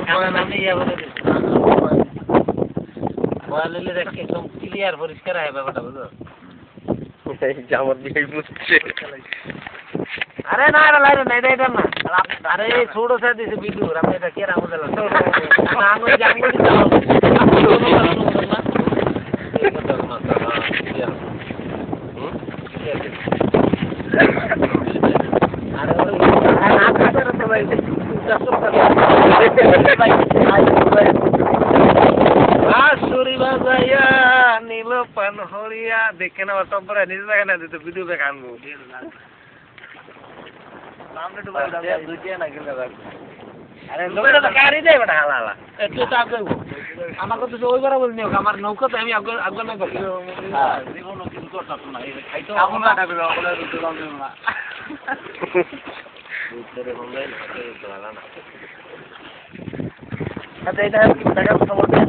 আমি ইয়া বলে দিচ্ছি বয়ালিলে দেখে একদম ক্লিয়ার পরিষ্কার হয় ব্যাপারটা বুঝলো জামার দিকে বুঝছে আরে না এটা লাইন না এটা না আরে ছোট স্যার দিছে ভিডিও আমি এটা কে রাখবো দিলাম না আঙ্গুল জাঙ্গুল দিতে হবে আরে ওরে না কাটার তো ভাই আশুরি বাজাইয়া নীল পান হরিয়া দেখে না টপরে নিজ জায়গা না দিতে ভিডিও বে কানবো সামনে তো ভাই দুইটা না গেলে আরে লোকটা তো গাড়ি দেবে না হালালা একটু তো আগে আমার কথা তো ওইবার বলনি আমার নৌকা তো আমি আগে আগে না করি হ্যাঁ জীবন কিছু করতাম না এই খাইতো আপন কাটা দিবে ওগুলা রুটি দাম দেব না দুধরে বললে তো ভালো না আচ্ছা এটা কি টাকা খবর দেন